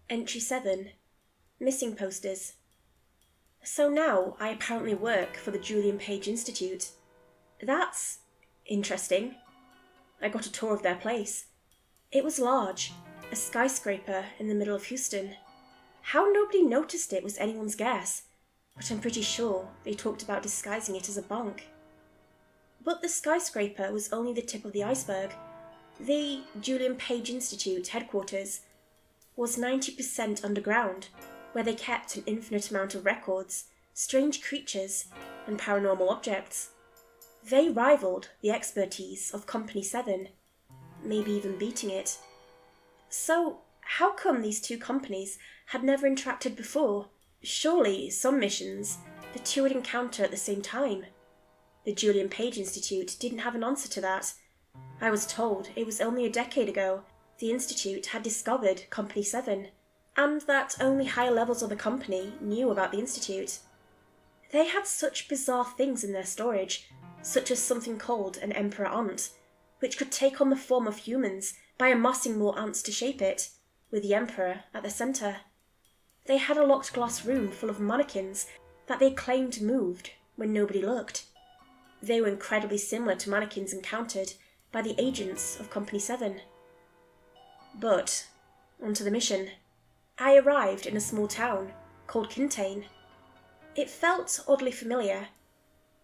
Entry 7. Missing posters. So now I apparently work for the Julian Page Institute. That's interesting. I got a tour of their place. It was large, a skyscraper in the middle of Houston. How nobody noticed it was anyone's guess, but I'm pretty sure they talked about disguising it as a bunk. But the skyscraper was only the tip of the iceberg. The Julian Page Institute headquarters was 90% underground, where they kept an infinite amount of records, strange creatures, and paranormal objects. They rivaled the expertise of Company 7, maybe even beating it. So, how come these two companies had never interacted before? Surely, some missions, the two would encounter at the same time. The Julian Page Institute didn't have an answer to that. I was told it was only a decade ago the Institute had discovered Company 7, and that only higher levels of the company knew about the Institute. They had such bizarre things in their storage, such as something called an emperor ant, which could take on the form of humans by amassing more ants to shape it, with the emperor at the centre. They had a locked glass room full of mannequins that they claimed moved when nobody looked. They were incredibly similar to mannequins encountered by the agents of Company 7. But, onto the mission. I arrived in a small town called Quintain. It felt oddly familiar.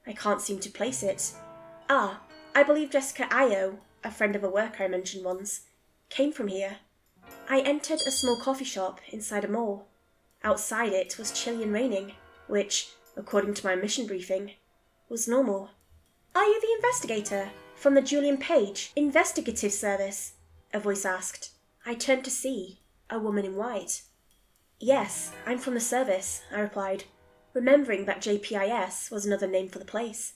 I can't seem to place it. I believe Jessica Io, a friend of a worker I mentioned once, came from here. I entered a small coffee shop inside a mall. Outside it was chilly and raining, which, according to my mission briefing, was normal. "Are you the investigator from the Julian Page Investigative Service?" a voice asked. I turned to see a woman in white. "Yes, I'm from the service," I replied, remembering that JPIS was another name for the place.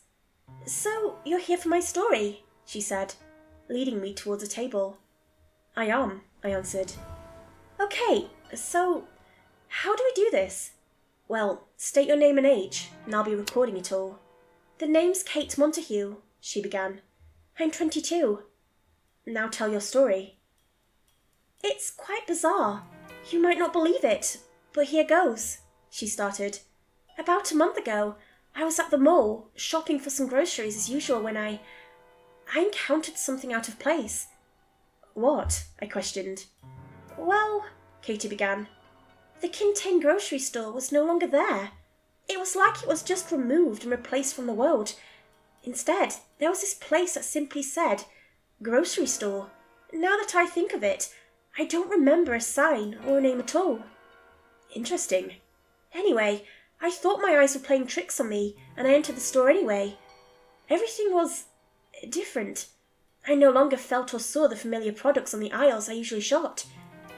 "So, you're here for my story," she said, leading me towards a table. "I am," I answered. "Okay, so, how do we do this?" "Well, state your name and age, and I'll be recording it all." "The name's Kate Montague," she began. "I'm 22. "Now tell your story." "It's quite bizarre. You might not believe it, but here goes," she started. "About a month ago, I was at the mall, shopping for some groceries as usual when I encountered something out of place." "What?" I questioned. "Well," Katie began, "the Quintain grocery store was no longer there. It was like it was just removed and replaced from the world. Instead, there was this place that simply said, 'Grocery store.' Now that I think of it, I don't remember a sign or a name at all." "Interesting." "Anyway, I thought my eyes were playing tricks on me, and I entered the store anyway. Everything was different. I no longer felt or saw the familiar products on the aisles I usually shopped.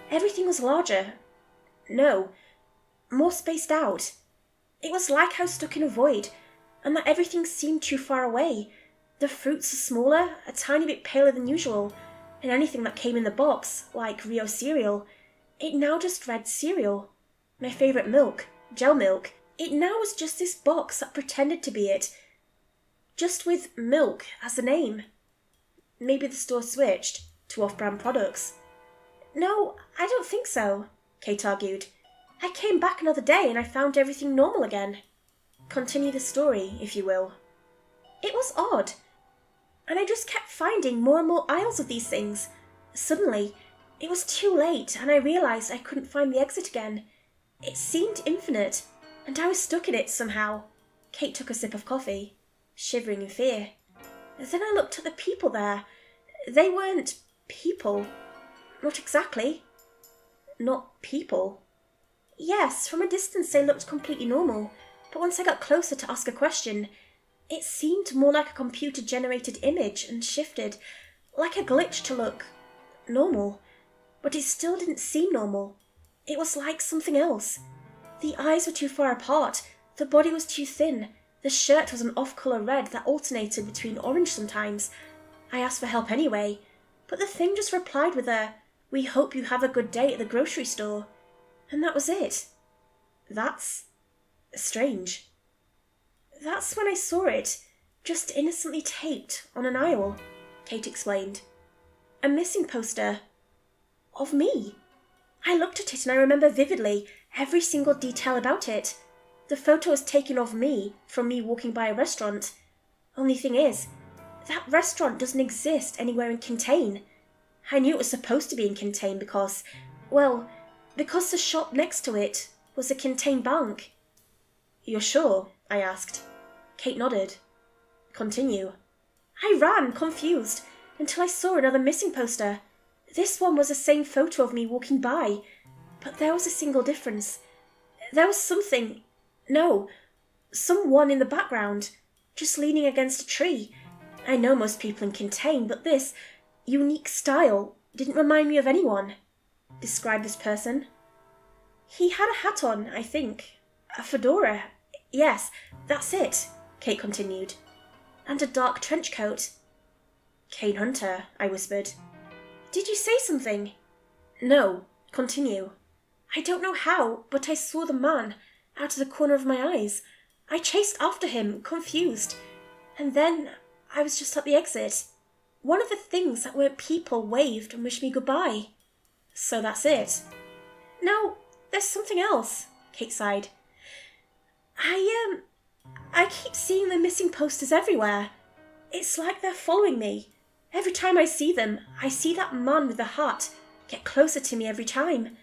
Everything was larger. No, more spaced out. It was like I was stuck in a void, and that everything seemed too far away. The fruits are smaller, a tiny bit paler than usual, and anything that came in the box, like Rio cereal, it now just read cereal. My favourite milk, gel milk, it now was just this box that pretended to be it, just with milk as the name. Maybe the store switched to off-brand products." "No, I don't think so," Kate argued. "I came back another day and I found everything normal again." "Continue the story, if you will." "It was odd, and I just kept finding more and more aisles of these things. Suddenly, it was too late and I realised I couldn't find the exit again. It seemed infinite, and I was stuck in it somehow." Kate took a sip of coffee, shivering in fear. "Then I looked at the people there. They weren't people. Not exactly." "Not people?" "Yes, from a distance they looked completely normal, but once I got closer to ask a question, it seemed more like a computer-generated image and shifted, like a glitch to look normal. But it still didn't seem normal. It was like something else. The eyes were too far apart, the body was too thin, the shirt was an off-colour red that alternated between orange sometimes. I asked for help anyway, but the thing just replied with a, 'We hope you have a good day at the grocery store.' And that was it." "That's strange." "That's when I saw it, just innocently taped on an aisle," Kate explained. "A missing poster. Of me. I looked at it and I remember vividly every single detail about it. The photo was taken of me from me walking by a restaurant. Only thing is, that restaurant doesn't exist anywhere in Contain. I knew it was supposed to be in Contain because the shop next to it was a Contain bank. You're sure? I asked. Kate nodded. Continue. I ran, confused, until I saw another missing poster. This one was the same photo of me walking by, but there was a single difference. There was someone in the background, just leaning against a tree. I know most people in Contain, but this unique style didn't remind me of anyone. Describe this person. He had a hat on, I think. A fedora. Yes, that's it, Kate continued. And a dark trench coat. Kane Hunter, I whispered. Did you say something? No, continue. I don't know how, but I saw the man out of the corner of my eyes. I chased after him, confused. And then I was just at the exit. One of the things that weren't people waved and wished me goodbye. So that's it? No, there's something else, Kate sighed. I keep seeing the missing posters everywhere. It's like they're following me. Every time I see them, I see that man with the hat get closer to me every time.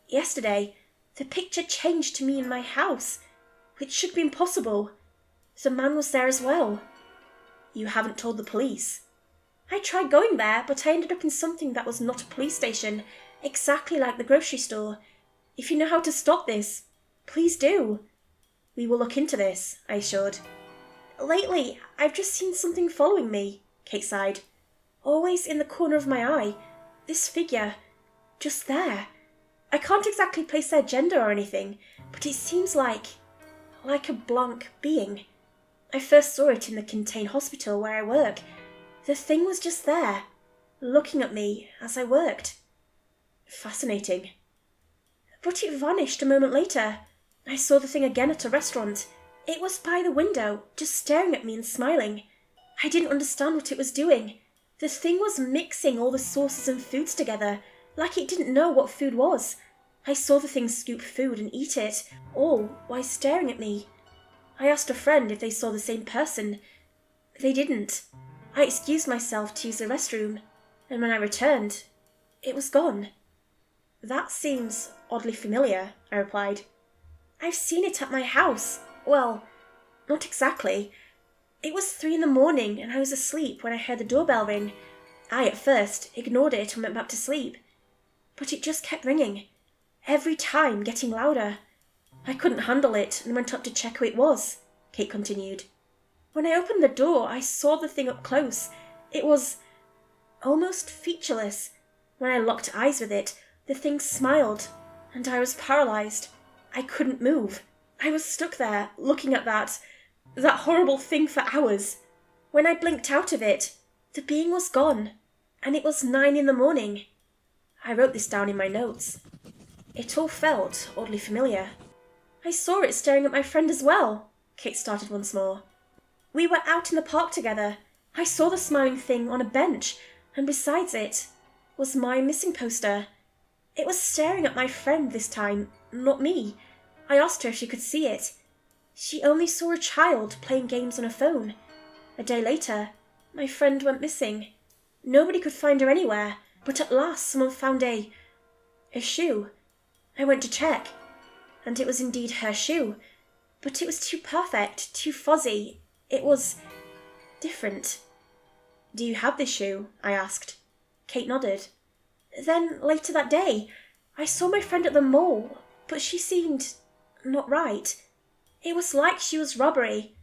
Yesterday, the picture changed to me in my house, which should be impossible. The man was there as well. You haven't told the police? I tried going there, but I ended up in something that was not a police station, exactly like the grocery store. If you know how to stop this, please do. We will look into this, I assured. Lately, I've just seen something following me, Kate sighed. Always in the corner of my eye. This figure. Just there. I can't exactly place their gender or anything, but it seems like a blank being. I first saw it in the Contain hospital where I work. The thing was just there, looking at me as I worked. Fascinating. But it vanished a moment later. I saw the thing again at a restaurant. It was by the window, just staring at me and smiling. I didn't understand what it was doing. The thing was mixing all the sauces and foods together, like it didn't know what food was. I saw the thing scoop food and eat it, all while staring at me. I asked a friend if they saw the same person. They didn't. I excused myself to use the restroom, and when I returned, it was gone. That seems oddly familiar, I replied. I've seen it at my house. Well, not exactly. It was 3 a.m, and I was asleep when I heard the doorbell ring. I, at first, ignored it and went back to sleep. But it just kept ringing, every time getting louder. I couldn't handle it and went up to check who it was, Kate continued. When I opened the door, I saw the thing up close. It was almost featureless. When I locked eyes with it, the thing smiled, and I was paralysed. I couldn't move. I was stuck there, looking at that horrible thing for hours. When I blinked out of it, the being was gone, and it was 9 a.m. I wrote this down in my notes. It all felt oddly familiar. I saw it staring at my friend as well, Kate started once more. We were out in the park together. I saw the smiling thing on a bench, and besides it was my missing poster. It was staring at my friend this time, not me. I asked her if she could see it. She only saw a child playing games on a phone. A day later, my friend went missing. Nobody could find her anywhere, but at last someone found a shoe. I went to check, and it was indeed her shoe, but it was too perfect, too fuzzy. It was different. Do you have this shoe? I asked. Kate nodded. Then, later that day, I saw my friend at the mall, but she seemed not right. It was like she was rubbery,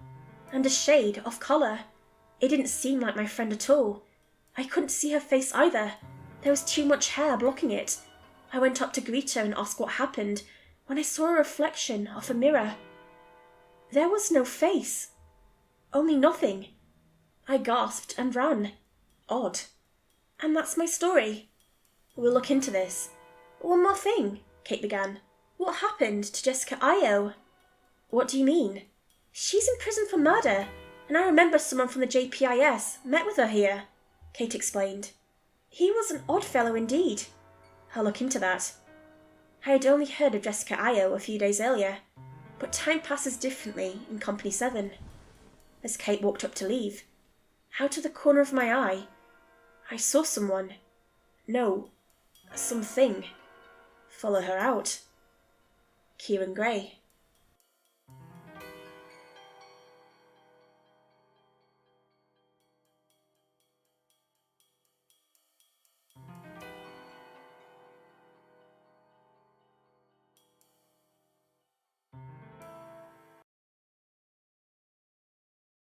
and a shade off colour. It didn't seem like my friend at all. I couldn't see her face either. There was too much hair blocking it. I went up to greet her and ask what happened, when I saw a reflection off a mirror. There was no face. Only nothing. I gasped and ran. Odd. And that's my story. We'll look into this. One more thing, Kate began. What happened to Jessica Io? What do you mean? She's in prison for murder, and I remember someone from the JPIS met with her here, Kate explained. He was an odd fellow indeed. I'll look into that. I had only heard of Jessica Io a few days earlier, but time passes differently in Company 7. As Kate walked up to leave, out of the corner of my eye, I saw someone, no, something, follow her out. Kieran Gray.